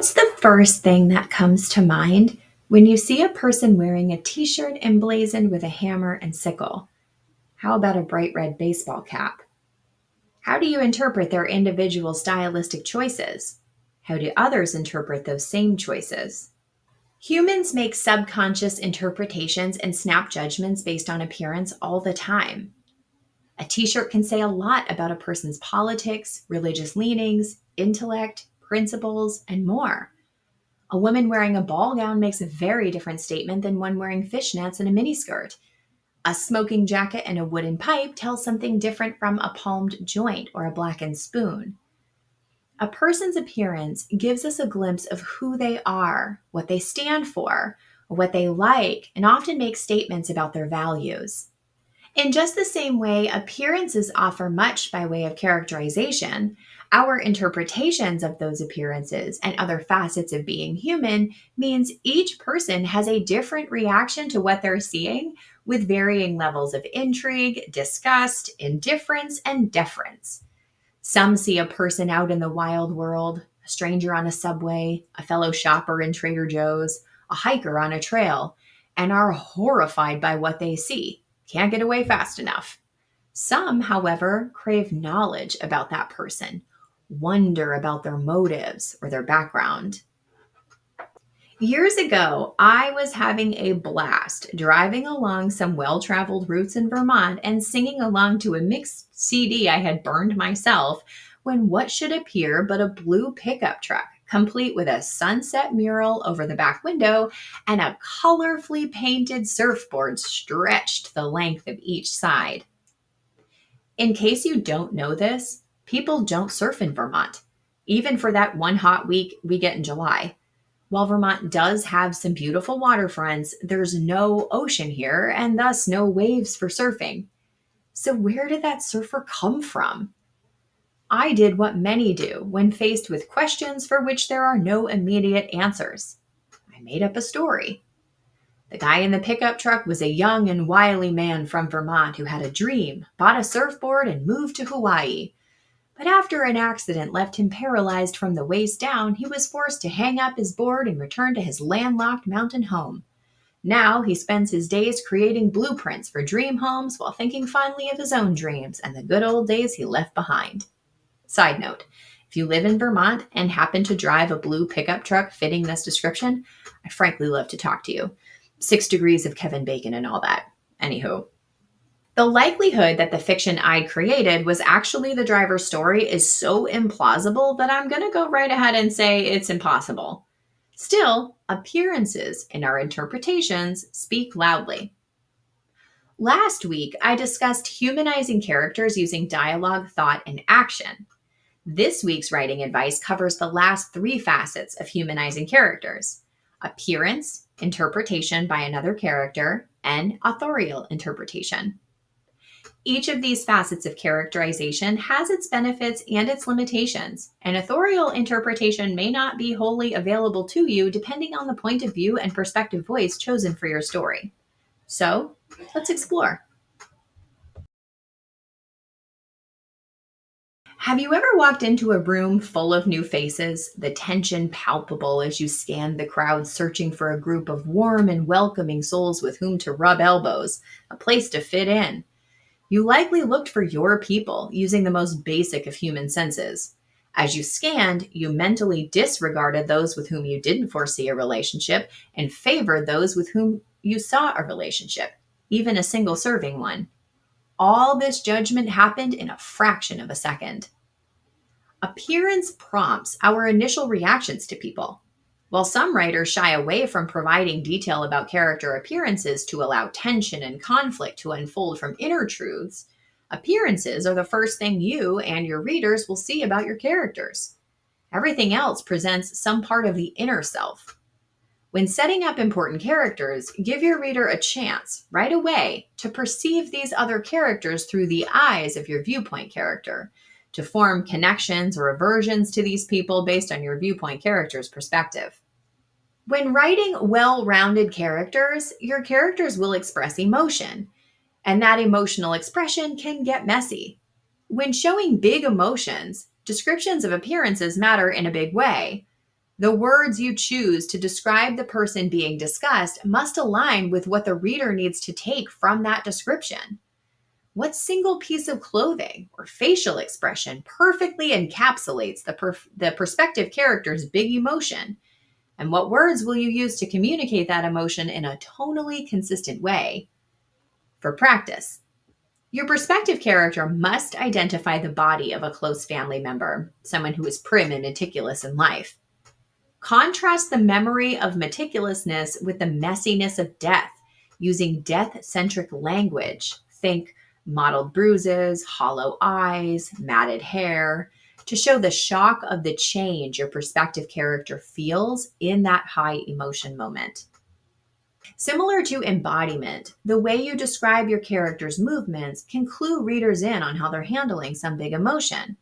What's the first thing that comes to mind when you see a person wearing a t shirt emblazoned with a hammer and sickle? How about a bright red baseball cap? How do you interpret their individual stylistic choices? How do others interpret those same choices? Humans make subconscious interpretations and snap judgments based on appearance all the time. A t shirt can say a lot about a person's politics, religious leanings, intellect, principles, and more. A woman wearing a ball gown makes a very different statement than one wearing fishnets and a miniskirt. A smoking jacket and a wooden pipe tell something different from a palmed joint or a blackened spoon. A person's appearance gives us a glimpse of who they are, what they stand for, or what they like, and often makes statements about their values. In just the same way appearances offer much by way of characterization, our interpretations of those appearances and other facets of being human means each person has a different reaction to what they're seeing with varying levels of intrigue, disgust, indifference, and deference. Some see a person out in the wild world, a stranger on a subway, a fellow shopper in Trader Joe's, a hiker on a trail, and are horrified by what they see. Can't get away fast enough. Some, however, crave knowledge about that person, wonder about their motives or their background. Years ago, I was having a blast driving along some well traveled routes in Vermont and singing along to a mixed CD I had burned myself when what should appear but a blue pickup truck, complete with a sunset mural over the back window and a colorfully painted surfboard stretched the length of each side. In case you don't know this, people don't surf in Vermont, even for that one hot week we get in July. While Vermont does have some beautiful waterfronts, there's no ocean here and thus no waves for surfing. So, where did that surfer come from? I did what many do when faced with questions for which there are no immediate answers. I made up a story. The guy in the pickup truck was a young and wily man from Vermont who had a dream, bought a surfboard, and moved to Hawaii. But after an accident left him paralyzed from the waist down, he was forced to hang up his board and return to his landlocked mountain home. Now he spends his days creating blueprints for dream homes while thinking fondly of his own dreams and the good old days he left behind. Side note, if you live in Vermont and happen to drive a blue pickup truck fitting this description, I'd frankly love to talk to you. 6 degrees of Kevin Bacon and all that. Anywho, the likelihood that the fiction I created was actually the driver's story is so implausible that I'm going to go right ahead and say it's impossible. Still, appearances in our interpretations speak loudly. Last week, I discussed humanizing characters using dialogue, thought, and action. This week's writing advice covers the last three facets of humanizing characters: appearance, interpretation by another character, and authorial interpretation. Each of these facets of characterization has its benefits and its limitations, and authorial interpretation may not be wholly available to you depending on the point of view and perspective voice chosen for your story. So, let's explore. Have you ever walked into a room full of new faces, the tension palpable as you scanned the crowd searching for a group of warm and welcoming souls with whom to rub elbows, a place to fit in? You likely looked for your people using the most basic of human senses. As you scanned, you mentally disregarded those with whom you didn't foresee a relationship and favored those with whom you saw a relationship, even a single serving one. All this judgment happened in a fraction of a second. Appearance prompts our initial reactions to people. While some writers shy away from providing detail about character appearances to allow tension and conflict to unfold from inner truths, appearances are the first thing you and your readers will see about your characters. Everything else presents some part of the inner self. When setting up important characters, give your reader a chance, right away, to perceive these other characters through the eyes of your viewpoint character, to form connections or aversions to these people based on your viewpoint character's perspective. When writing well-rounded characters, your characters will express emotion, and that emotional expression can get messy. When showing big emotions, descriptions of appearances matter in a big way. The words you choose to describe the person being discussed must align with what the reader needs to take from that description. What single piece of clothing or facial expression perfectly encapsulates the prospective character's big emotion? And what words will you use to communicate that emotion in a tonally consistent way? For practice, your prospective character must identify the body of a close family member, someone who is prim and meticulous in life. Contrast the memory of meticulousness with the messiness of death using death centric language. Think mottled bruises, hollow eyes, matted hair, to show the shock of the change your prospective character feels in that high emotion moment. Similar to embodiment, the way you describe your character's movements can clue readers in on how they're handling some big emotion.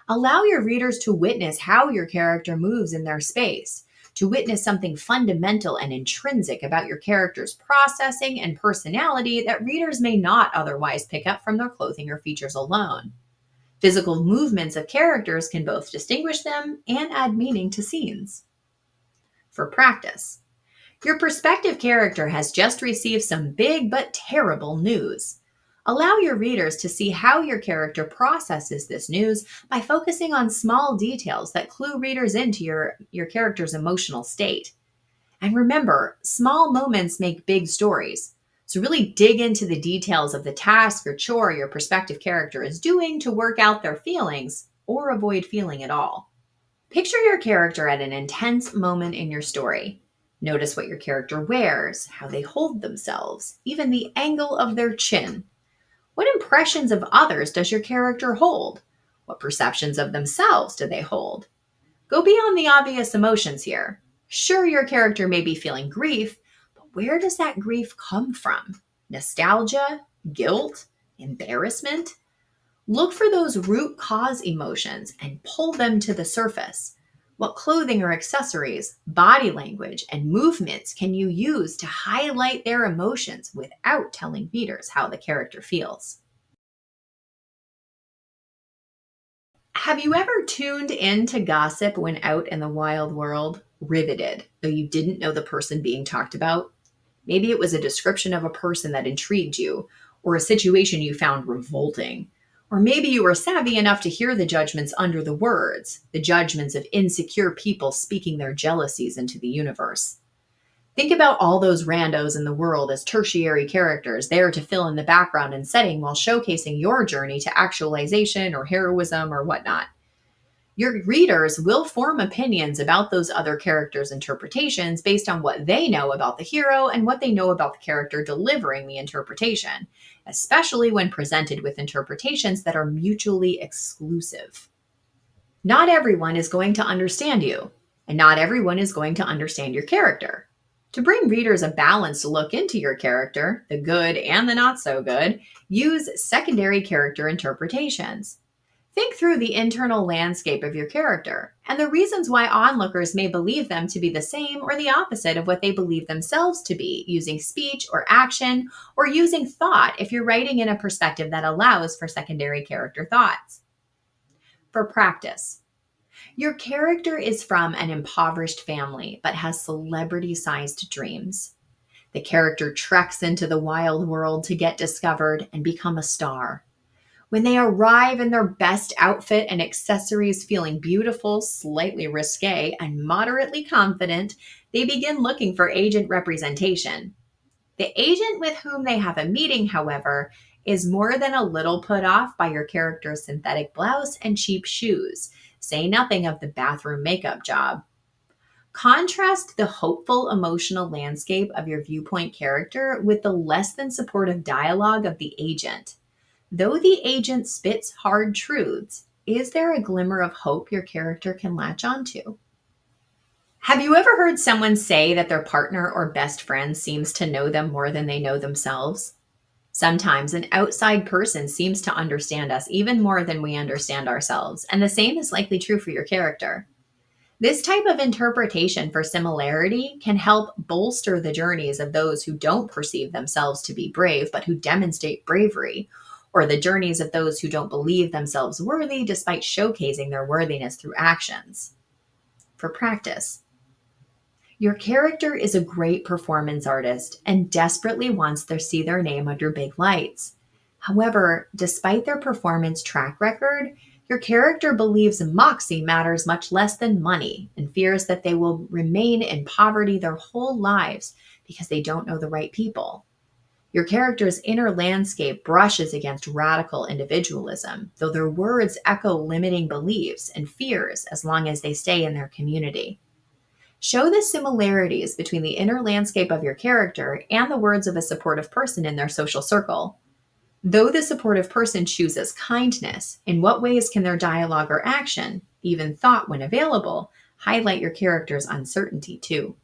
Allow your readers to witness how your character moves in their space, to witness something fundamental and intrinsic about your character's processing and personality that readers may not otherwise pick up from their clothing or features alone. Physical movements of characters can both distinguish them and add meaning to scenes. For practice, your prospective character has just received some big but terrible news. Allow your readers to see how your character processes this news by focusing on small details that clue readers into your character's emotional state. And remember, small moments make big stories. So really dig into the details of the task or chore your prospective character is doing to work out their feelings or avoid feeling at all. Picture your character at an intense moment in your story. Notice what your character wears, how they hold themselves, even the angle of their chin. What impressions of others does your character hold? What perceptions of themselves do they hold? Go beyond the obvious emotions here. Sure, your character may be feeling grief, but where does that grief come from? Nostalgia? Guilt? Embarrassment? Look for those root cause emotions and pull them to the surface. What clothing or accessories, body language, and movements can you use to highlight their emotions without telling readers how the character feels? Have you ever tuned in to gossip when out in the wild world, riveted, though you didn't know the person being talked about? Maybe it was a description of a person that intrigued you, or a situation you found revolting. Or maybe you were savvy enough to hear the judgments under the words, the judgments of insecure people speaking their jealousies into the universe. Think about all those randos in the world as tertiary characters there to fill in the background and setting while showcasing your journey to actualization or heroism or whatnot. Your readers will form opinions about those other characters' interpretations based on what they know about the hero and what they know about the character delivering the interpretation, especially when presented with interpretations that are mutually exclusive. Not everyone is going to understand you, and not everyone is going to understand your character. To bring readers a balanced look into your character, the good and the not so good, use secondary character interpretations. Think through the internal landscape of your character and the reasons why onlookers may believe them to be the same or the opposite of what they believe themselves to be, using speech or action, or using thought if you're writing in a perspective that allows for secondary character thoughts. For practice, your character is from an impoverished family but has celebrity sized dreams. The character treks into the wild world to get discovered and become a star. When they arrive in their best outfit and accessories, feeling beautiful, slightly risque, and moderately confident, they begin looking for agent representation. The agent with whom they have a meeting, however, is more than a little put off by your character's synthetic blouse and cheap shoes, say nothing of the bathroom makeup job. Contrast the hopeful emotional landscape of your viewpoint character with the less than supportive dialogue of the agent. Though the agent spits hard truths, is there a glimmer of hope your character can latch onto? Have you ever heard someone say that their partner or best friend seems to know them more than they know themselves? Sometimes an outside person seems to understand us even more than we understand ourselves, and the same is likely true for your character. This type of interpretation for similarity can help bolster the journeys of those who don't perceive themselves to be brave but who demonstrate bravery, or the journeys of those who don't believe themselves worthy despite showcasing their worthiness through actions. For practice, your character is a great performance artist and desperately wants to see their name under big lights. However, despite their performance track record, your character believes moxie matters much less than money and fears that they will remain in poverty their whole lives because they don't know the right people. Your character's inner landscape brushes against radical individualism, though their words echo limiting beliefs and fears as long as they stay in their community. Show the similarities between the inner landscape of your character and the words of a supportive person in their social circle. Though the supportive person chooses kindness, in what ways can their dialogue or action, even thought when available, highlight your character's uncertainty too?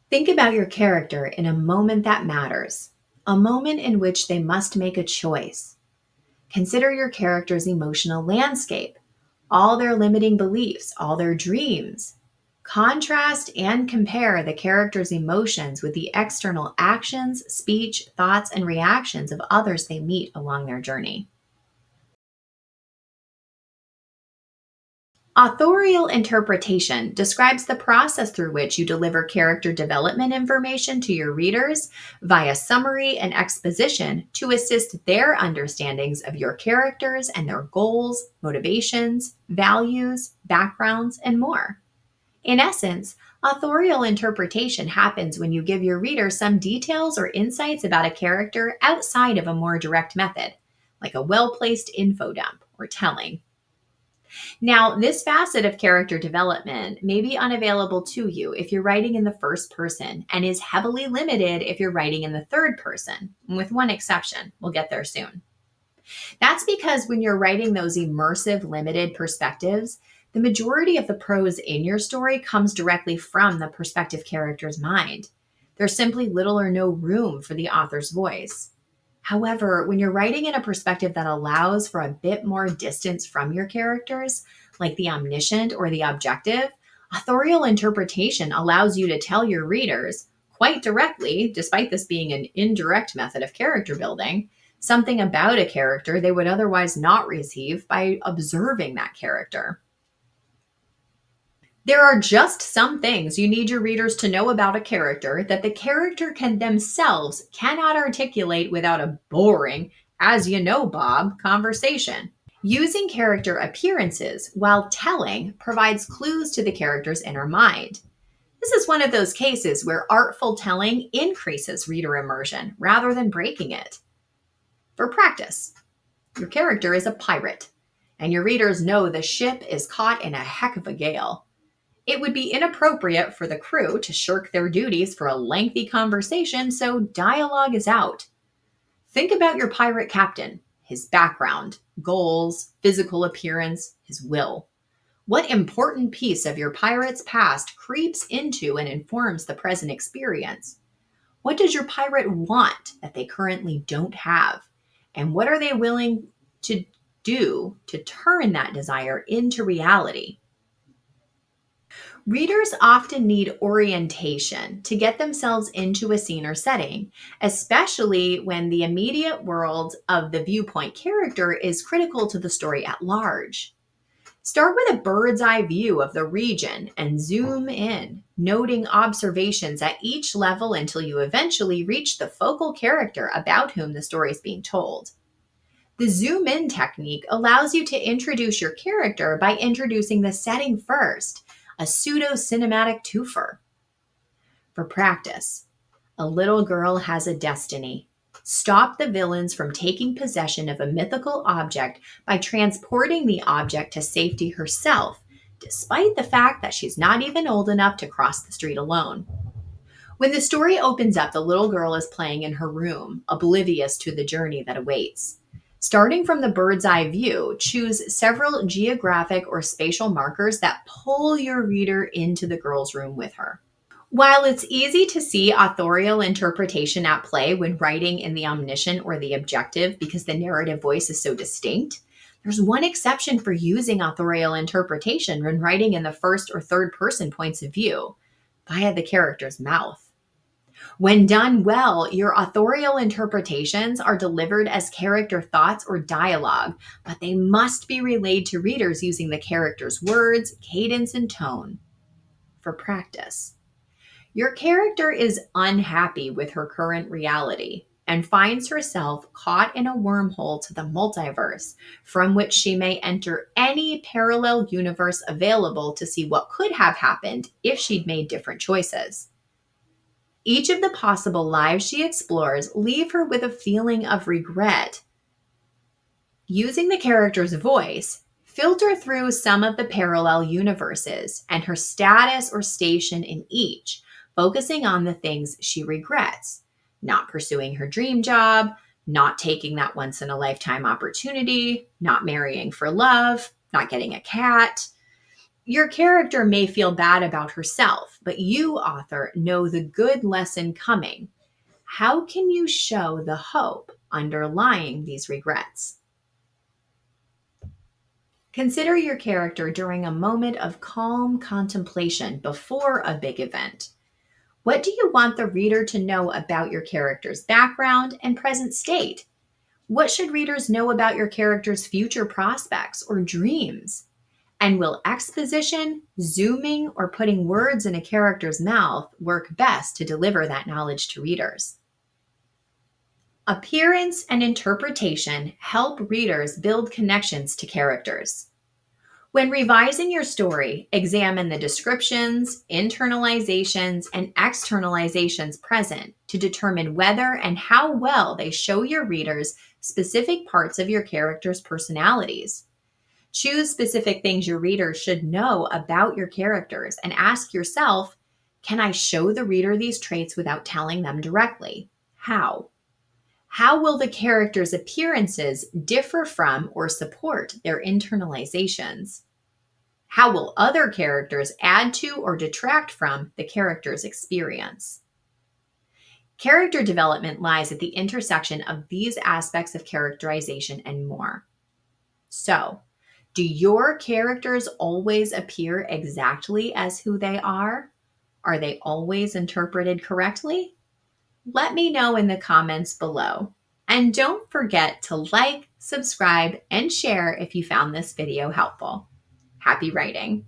Think about your character in a moment that matters, a moment in which they must make a choice. Consider your character's emotional landscape, all their limiting beliefs, all their dreams. Contrast and compare the character's emotions with the external actions, speech, thoughts, and reactions of others they meet along their journey. Authorial interpretation describes the process through which you deliver character development information to your readers via summary and exposition to assist their understandings of your characters and their goals, motivations, values, backgrounds, and more. In essence, authorial interpretation happens when you give your reader some details or insights about a character outside of a more direct method, like a well placed info dump or telling. Now, this facet of character development may be unavailable to you if you're writing in the first person and is heavily limited if you're writing in the third person, with one exception. We'll get there soon. That's because when you're writing those immersive, limited perspectives, the majority of the prose in your story comes directly from the perspective character's mind. There's simply little or no room for the author's voice. However, when you're writing in a perspective that allows for a bit more distance from your characters, like the omniscient or the objective, authorial interpretation allows you to tell your readers, quite directly, despite this being an indirect method of character building, something about a character they would otherwise not receive by observing that character. There are just some things you need your readers to know about a character that the character can themselves cannot articulate without a boring, as you know, Bob, conversation. Using character appearances while telling provides clues to the character's inner mind. This is one of those cases where artful telling increases reader immersion rather than breaking it. For practice, your character is a pirate, and your readers know the ship is caught in a heck of a gale. It would be inappropriate for the crew to shirk their duties for a lengthy conversation, so dialogue is out. Think about your pirate captain, his background, goals, physical appearance, his will. What important piece of your pirate's past creeps into and informs the present experience? What does your pirate want that they currently don't have? And what are they willing to do to turn that desire into reality? Readers often need orientation to get themselves into a scene or setting, especially when the immediate world of the viewpoint character is critical to the story at large. Start with a bird's eye view of the region and zoom in, noting observations at each level until you eventually reach the focal character about whom the story is being told. The zoom in technique allows you to introduce your character by introducing the setting first, a pseudo cinematic twofer. For practice, a little girl has a destiny. Stop the villains from taking possession of a mythical object by transporting the object to safety herself, despite the fact that she's not even old enough to cross the street alone. When the story opens up, the little girl is playing in her room, oblivious to the journey that awaits. Starting from the bird's eye view, choose several geographic or spatial markers that pull your reader into the girl's room with her. While it's easy to see authorial interpretation at play when writing in the omniscient or the objective because the narrative voice is so distinct, there's one exception for using authorial interpretation when writing in the first or third person points of view, via the character's mouth. When done well, your authorial interpretations are delivered as character thoughts or dialogue, but they must be relayed to readers using the character's words, cadence, and tone. for practice. Your character is unhappy with her current reality and finds herself caught in a wormhole to the multiverse from which she may enter any parallel universe available to see what could have happened if she'd made different choices. Each of the possible lives she explores leave her with a feeling of regret. Using the character's voice, filter through some of the parallel universes and her status or station in each, focusing on the things she regrets: not pursuing her dream job, not taking that once in a lifetime opportunity, not marrying for love, not getting a cat. Your character may feel bad about herself, but you, author, know the good lesson coming. How can you show the hope underlying these regrets? Consider your character during a moment of calm contemplation before a big event. What do you want the reader to know about your character's background and present state? What should readers know about your character's future prospects or dreams? And will exposition, zooming, or putting words in a character's mouth work best to deliver that knowledge to readers? Appearance and interpretation help readers build connections to characters. When revising your story, examine the descriptions, internalizations, and externalizations present to determine whether and how well they show your readers specific parts of your character's personalities. Choose specific things your readers should know about your characters and ask yourself, can I show the reader these traits without telling them directly? How? How will the character's appearances differ from or support their internalizations? How will other characters add to or detract from the character's experience? Character development lies at the intersection of these aspects of characterization and more. So, do your characters always appear exactly as who they are? Are they always interpreted correctly? Let me know in the comments below. And don't forget to like, subscribe, and share if you found this video helpful. Happy writing!